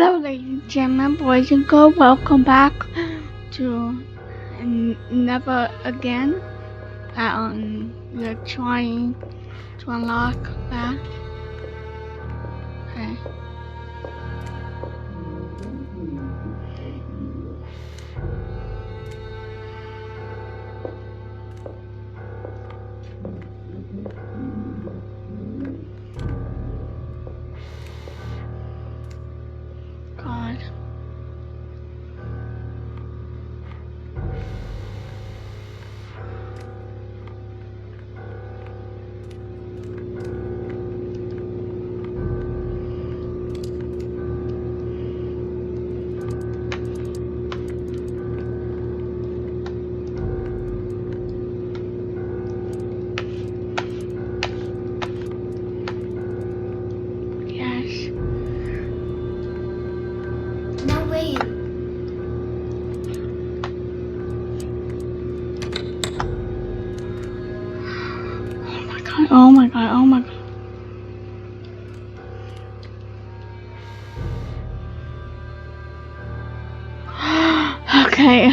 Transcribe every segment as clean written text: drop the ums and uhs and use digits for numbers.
Hello, ladies and gentlemen, boys and girls. Welcome back to Never Again. We're trying to unlock that. Okay. God. Yes. No way. Oh my god, oh my god, oh my god. Okay.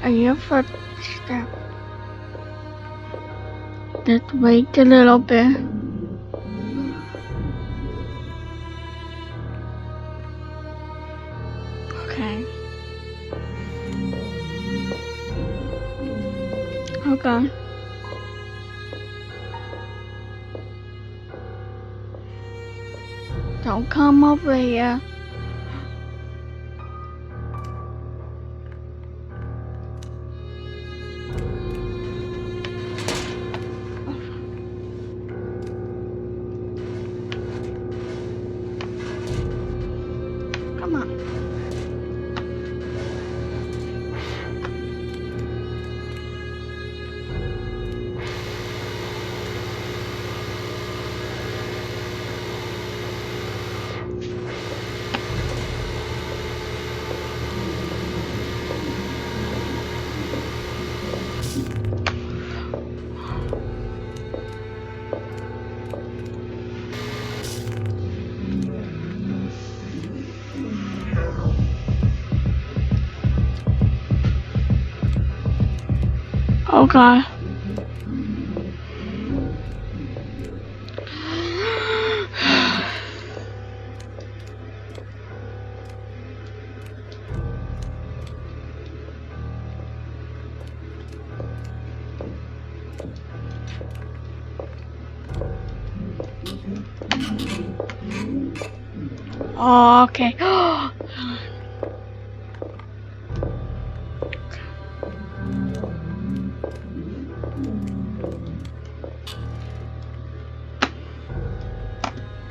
I hear footstep. Just wait a little bit. Okay. Okay. Don't come over here. Come on. Oh god. Oh, okay.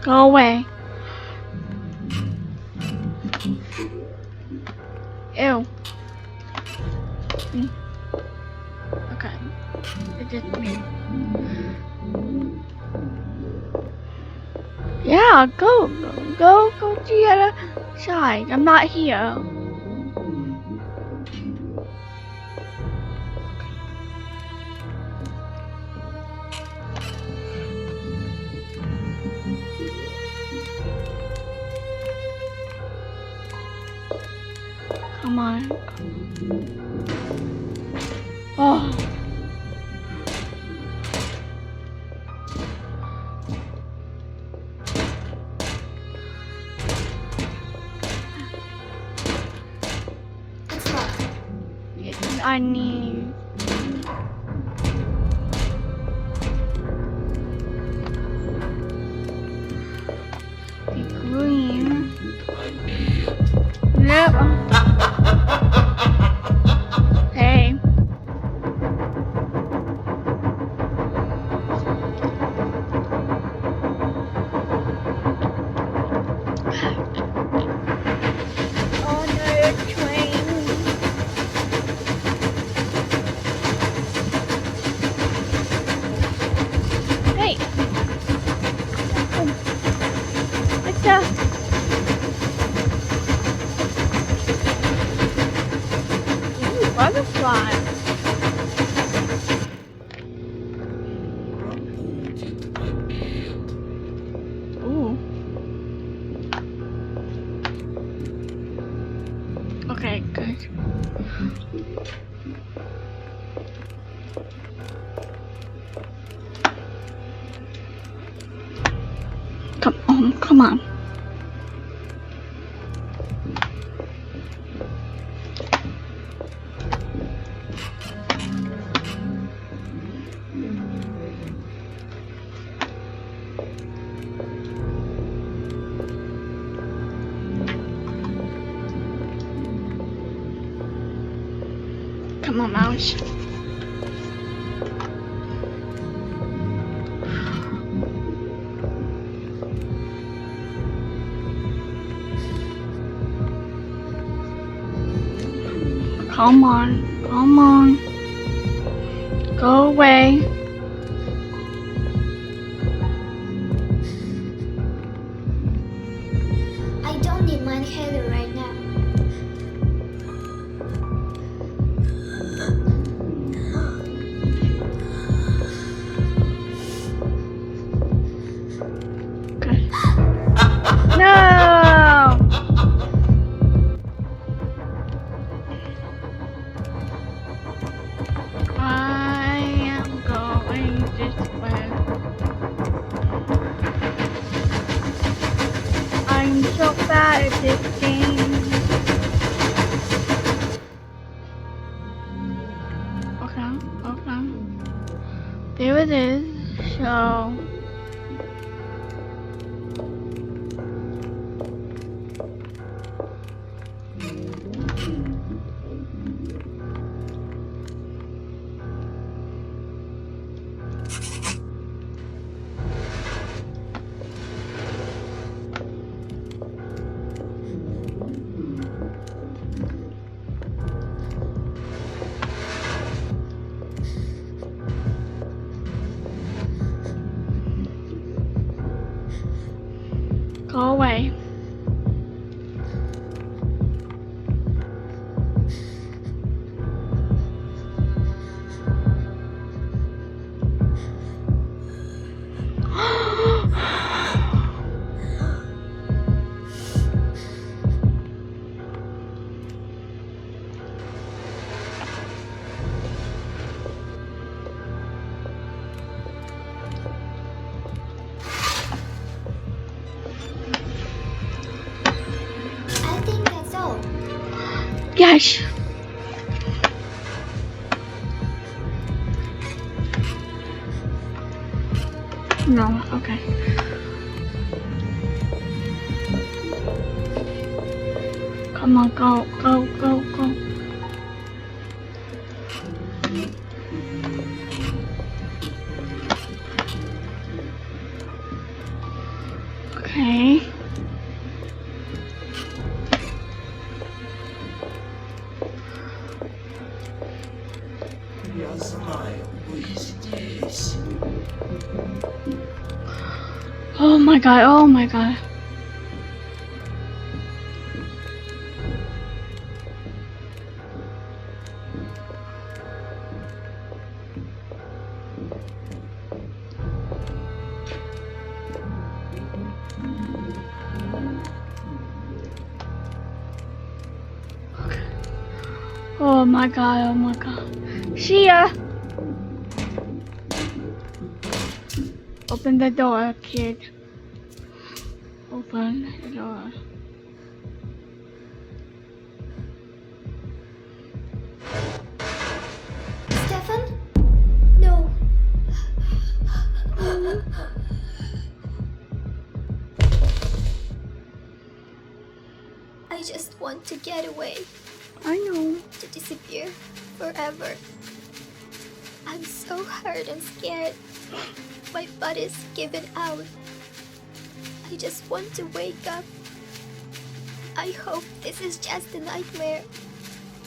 Go away. Ew. Okay. It's just me. Yeah, go to the other side. I'm not here. Come on. Oh. It's locked. I need. The green. Nope. Hey. Oh no, train. Come on. Come on, mouse. Come on, come on. Go away. I don't need my header right now. Okay. No! I am going this way. I'm so bad at this game. Okay. There it is. So. Go away. I think that's all. Yes. No, okay. Come on, go. Okay. Я знаю, вы здесь. Oh my god. Oh my god. See ya! Open the door, kid. Open the door. Stefan? No. I just want to get away. I know. To disappear forever. I'm so hurt and scared. My body's giving out. I just want to wake up. I hope this is just a nightmare.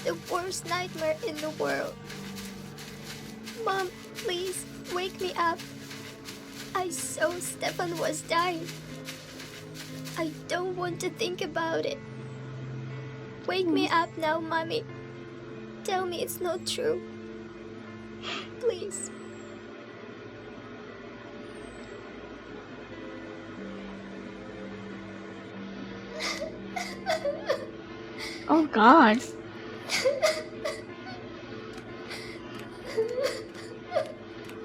The worst nightmare in the world. Mom, please wake me up. I saw Stefan was dying. I don't want to think about it. Wake me up now, Mommy. Tell me it's not true. Please. Oh god.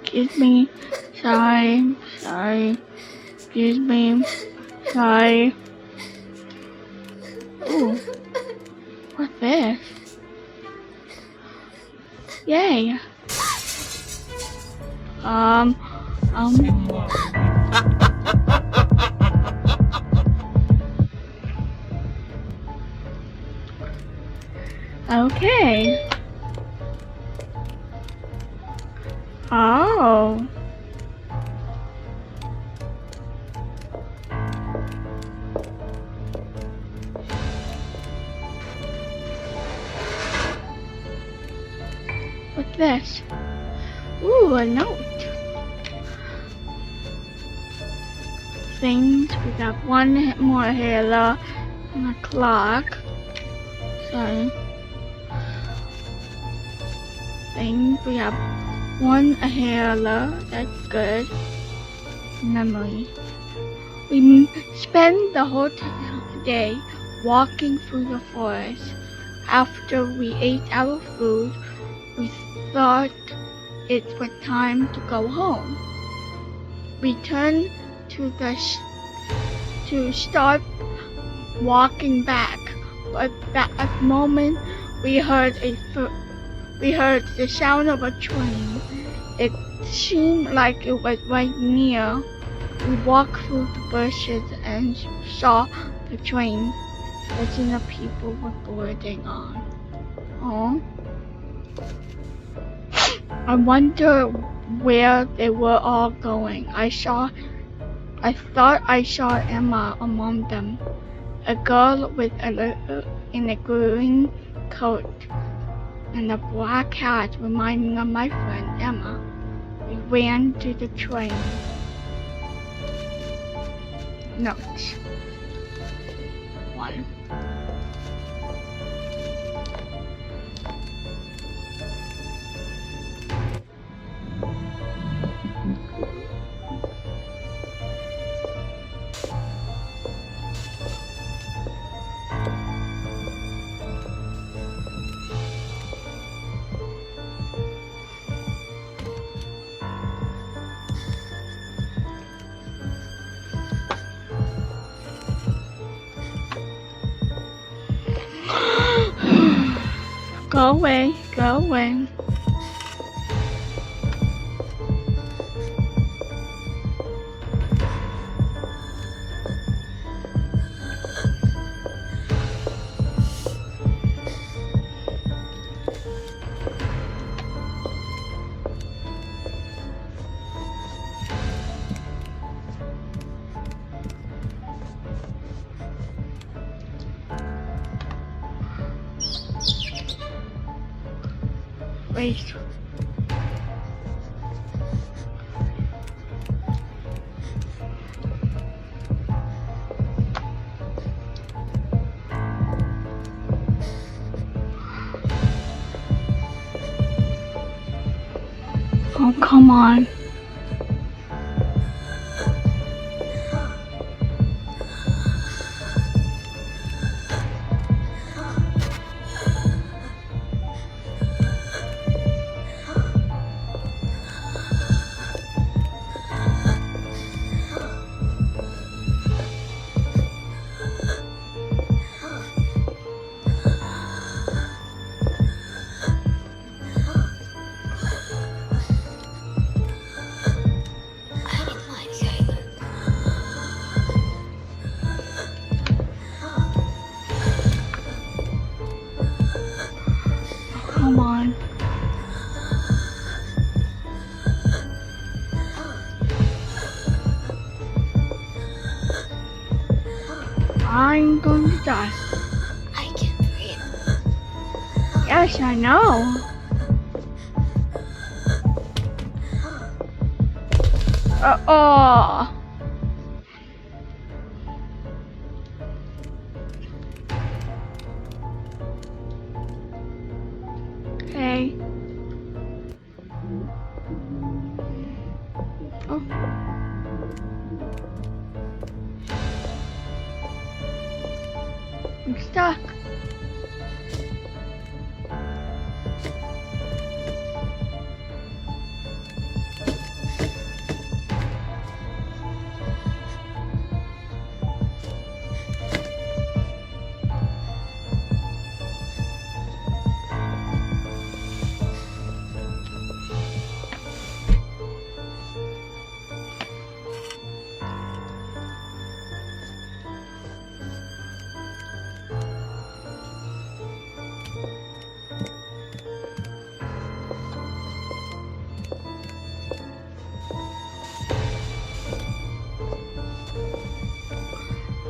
Excuse me. Sorry. Excuse me. Sorry. Ooh. What's this? Yay. Um. Okay. Oh. What's this? Ooh, a note. Things, we got one more halo and a clock. Sorry. Things, we have one halo. That's good. Memory. We spend the whole day walking through the forest. After we ate our food, we thought it was time to go home. We turned to start walking back, but that moment we heard the sound of a train. It seemed like it was right near. We walked through the bushes and saw the train that the people were boarding on. Oh. I wonder where they were all going. I thought I saw Emma among them, a girl in a green coat and a black hat reminding me of my friend Emma. We ran to the train. Notes. 1. Go away, go away. Wait. Oh, come on. Come on. I'm going to die. I can't breathe. Yes, I know. Oh. Okay. Oh. I'm stuck.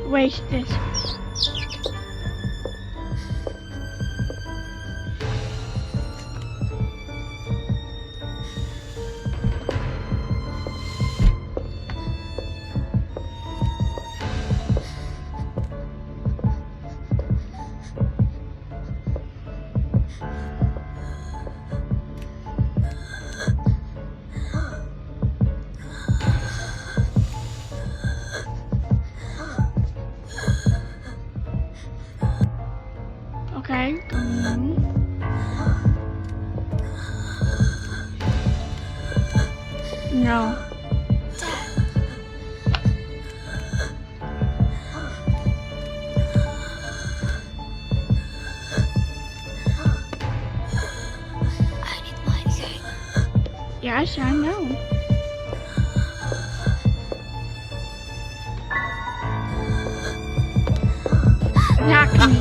Waste this. Okay. No. I need my gun. Yes, I know. Attack me.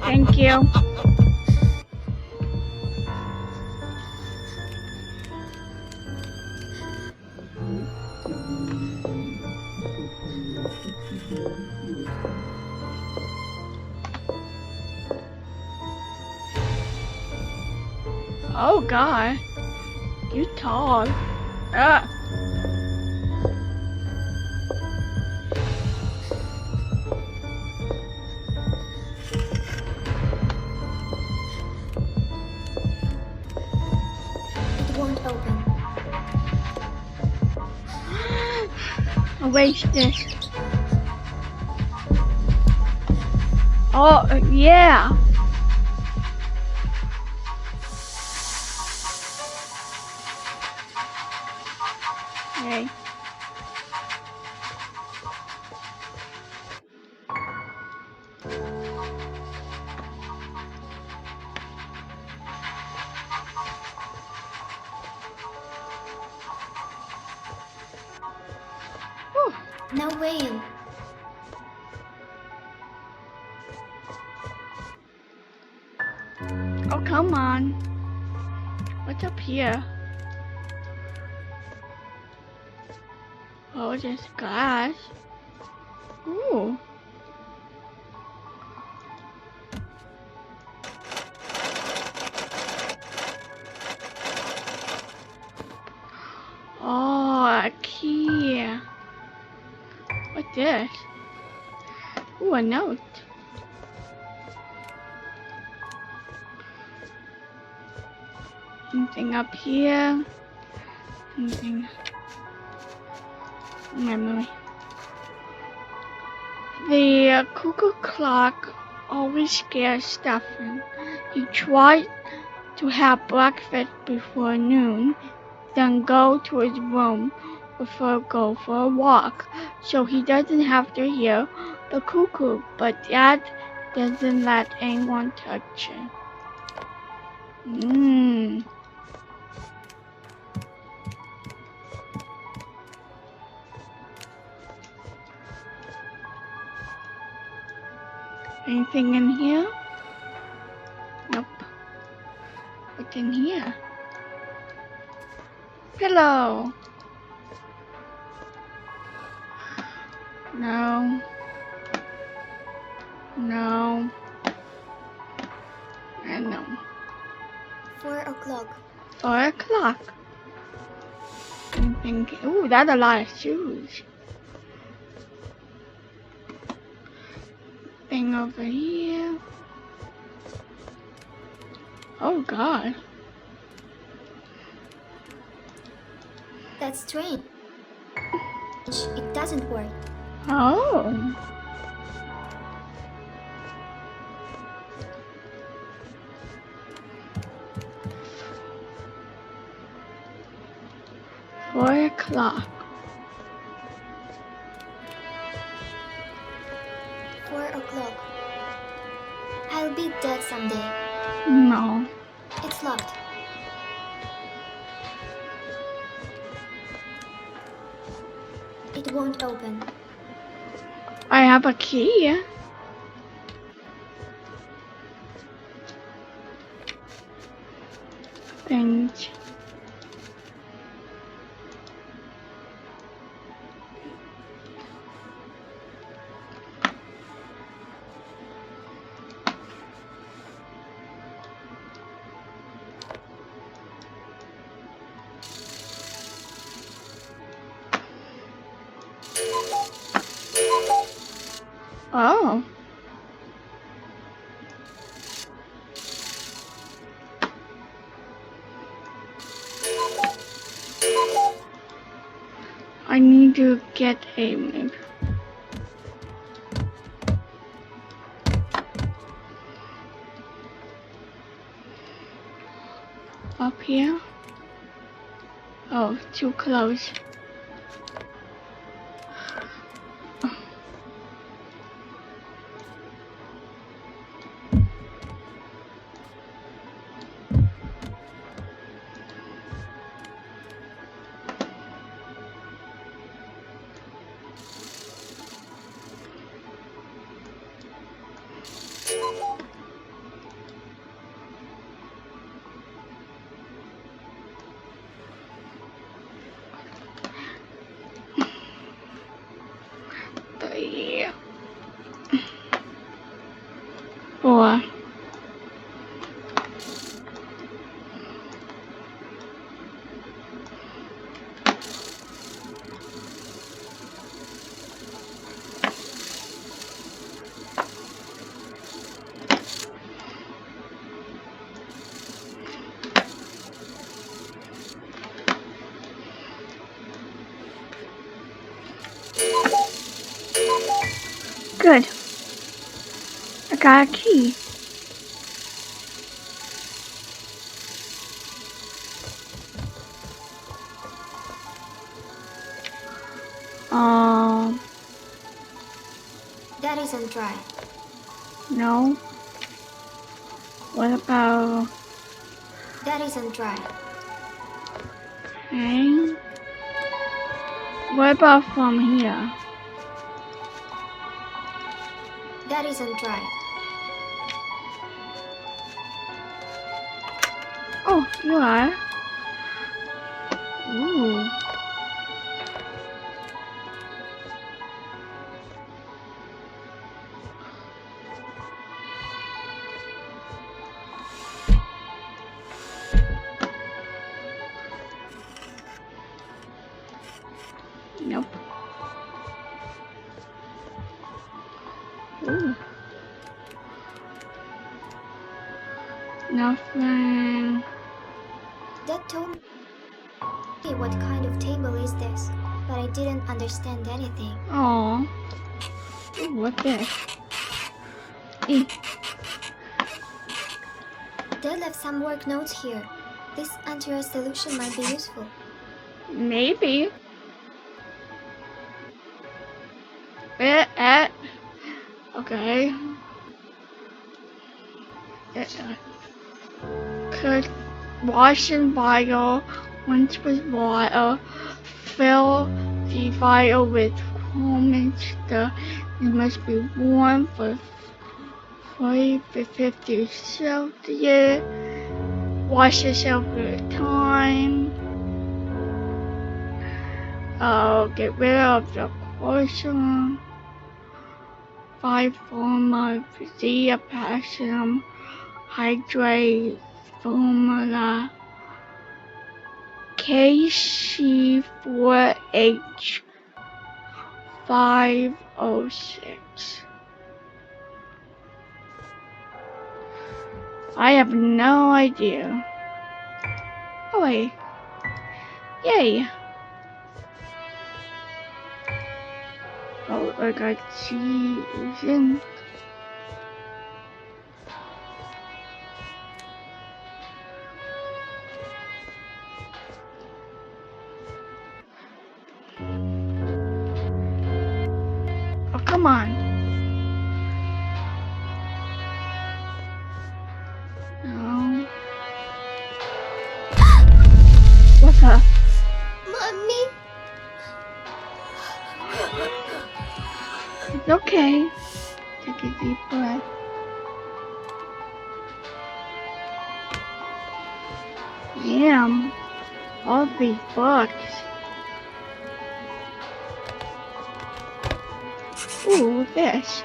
Thank you. Oh God, you tall. It won't open. I'll waste this. Oh yeah. Okay. Whew. No way in. Oh come on. What's up here? Oh, there's glass. Ooh. Oh, a key. What's this? Ooh, a note. Anything up here? Anything? Memory. The cuckoo clock always scares Stefan. He tried to have breakfast before noon, then go to his room before go for a walk, so he doesn't have to hear the cuckoo, but Dad doesn't let anyone touch it. Anything in here? Nope. What's in here? Pillow. No. No. And no. 4 o'clock. 4 o'clock. Anything? Ooh, that's a lot of shoes. Thing over here. Oh God. That's strange. It doesn't work. Oh. Four o'clock. 4 o'clock. I'll be dead someday. No. It's locked. It won't open. I have a key. Things. Oh. I need to get a move. Up here? Oh, too close. Three, 4. Good. I got a key. That isn't dry. No. What about... That isn't dry. Okay. What about from here? That isn't dry. Oh, you are. Ooh. Nope. Ooh. Nothing. Dad told me what kind of table is this, but I didn't understand anything. Oh. Ooh, what's this? E. Dad left some work notes here. This anti-rush solution might be useful. Maybe. Okay. Could wash and vial once with water. Fill the vial with warm and stir. It must be warm for 40 to 50 Celsius. Wash yourself at a time. Get rid of the corrosion. 5 form of the potassium hydrate formula KC4H506. I have no idea. Oh wait. Yay. Oh, I got cheese in. Oh, come on. No. What's up? Mommy! It's okay. Take a deep breath. Damn. All these books. Ooh, fish.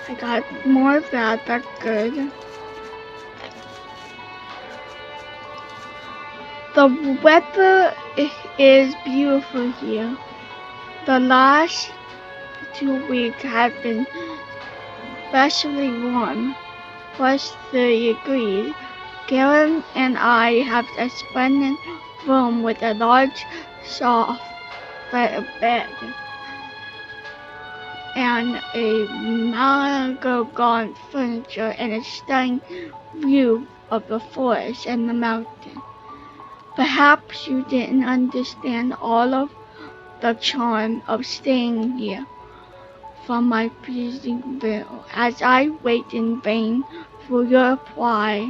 I got more of that. That's good. The weather is beautiful here. The last 2 weeks have been especially warm, plus 30 degrees. Karen and I have a splendid room with a large, soft bed and a mahogany furniture and a stunning view of the forest and the mountain. Perhaps you didn't understand all of the charm of staying here from my freezing bill as I wait in vain for your reply.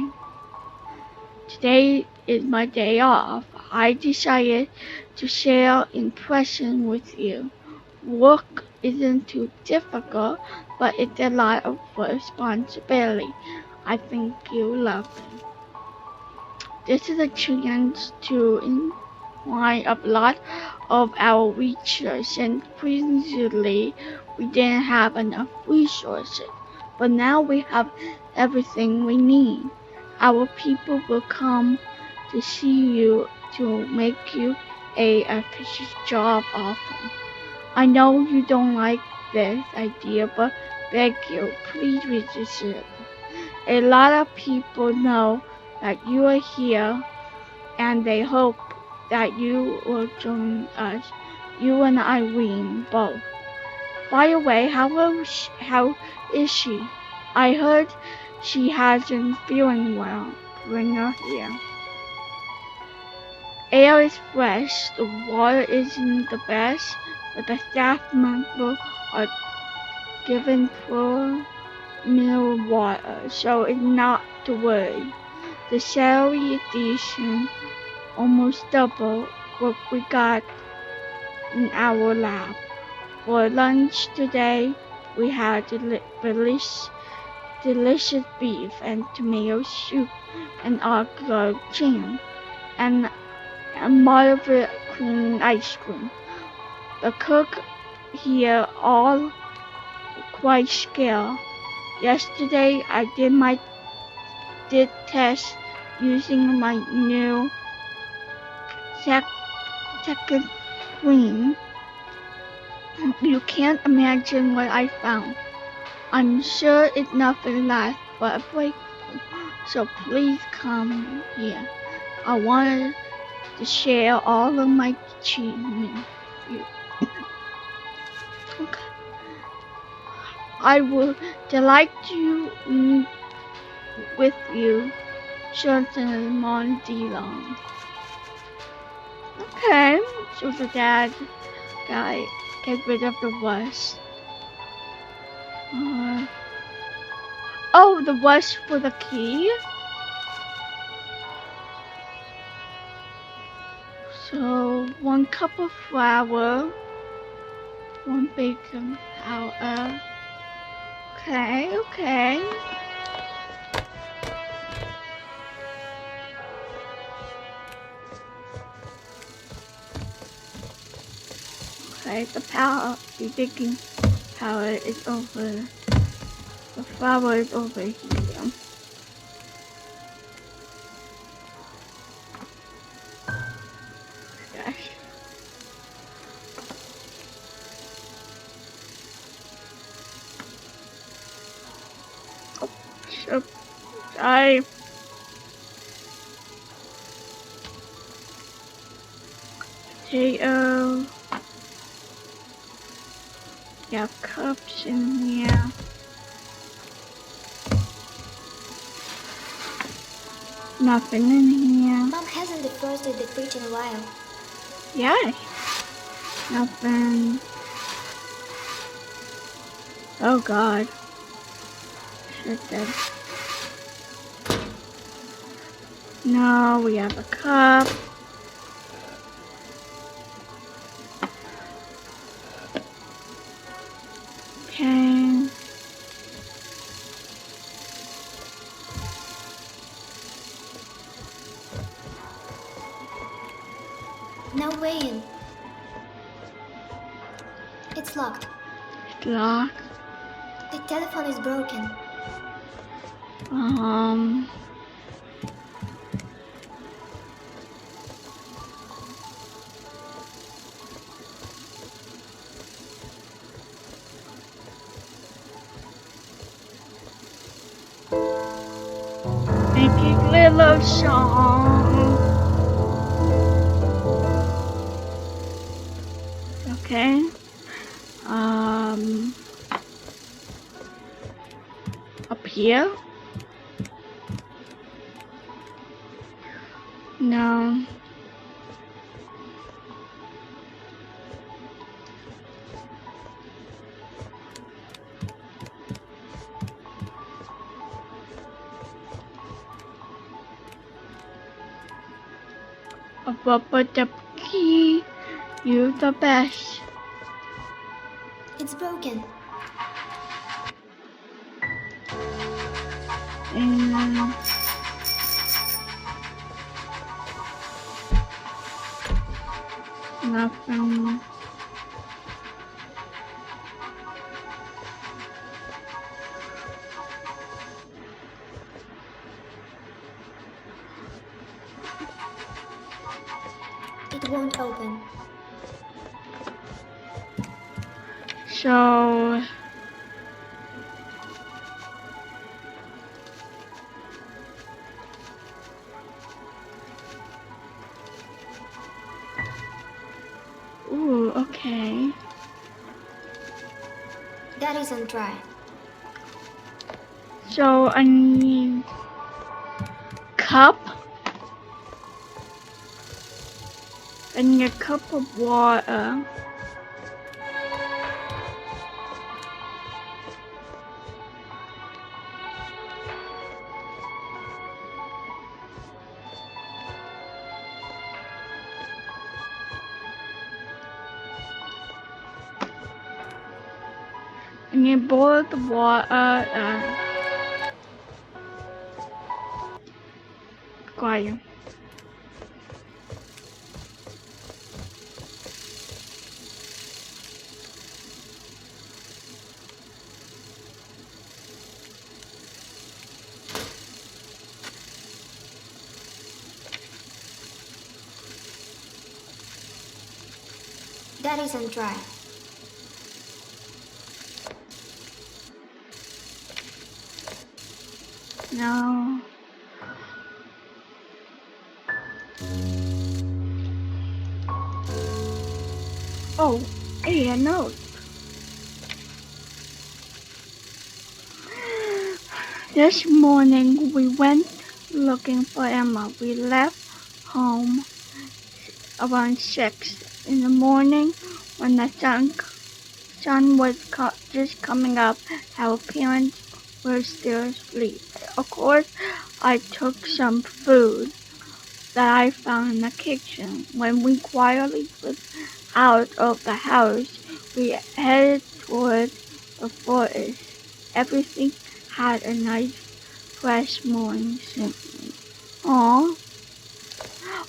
Today is my day off. I decided to share impression with you. Work isn't too difficult, but it's a lot of responsibility. I think you'll love it. This is a chance to inquire a lot of our research, and previously we didn't have enough resources, but now we have everything we need. Our people will come to see you to make you a official job offer. I know you don't like this idea, but beg you, please resist it. A lot of people know that you are here and they hope that you will join us, you and Irene both. By the way, how is she? I heard she hasn't feeling well. Bring her here. Air is fresh, the water isn't the best, but the staff members are given pure mineral water, so it's not to worry. The salary is decent, almost double what we got in our lab. For lunch today, we had delicious beef and tomato soup and aglo jam and a moderate cream ice cream. The cook here all quite skilled. Yesterday I did test using my new second screen. You can't imagine what I found. I'm sure it's nothing less but a breakthrough. So please come here. I wanted to share all of my achievements with you. Okay. I would delight to meet with you, Jonathan Mondilon. Okay, so the dad guy get rid of the rust. Oh, the rust for the key? So, 1 cup of flour, 1 baking powder. Okay. Okay, the baking powder is over. The flour is over here. Gosh. Oh, so sorry. Potato. You have cups in here. Nothing in here. Mom hasn't defrosted the fridge in a while. Yeah. Nothing. Oh God. Shit dead. No, we have a cup. Okay. Now weigh in. It's locked. It's locked. The telephone is broken. little song. Okay. Up here? No. But the key, you're the best. It's broken. And nothing. It won't open. So ooh, okay. That isn't dry. So I need cup. I need a cup of water. I need boiled water. Quiet. That isn't dry. No. Oh, hey, a note. This morning we went looking for Emma. We left home around 6 in the morning when the sun was just coming up. Our parents were still asleep. Of course, I took some food that I found in the kitchen. When we quietly slipped out of the house, we headed toward the forest. Everything had a nice, fresh morning scent. Aww.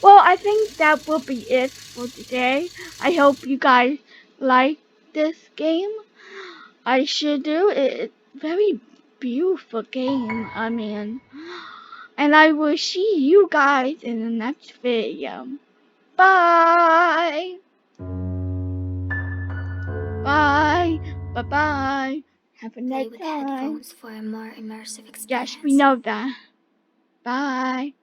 Well, I think that will be it for today. I hope you guys like this game. I should do it. Very beautiful game. I mean, and I will see you guys in the next video. Bye. Bye. Bye bye. Have a Play nice with time. headphones for a more immersive experience. Yes, we know that. Bye.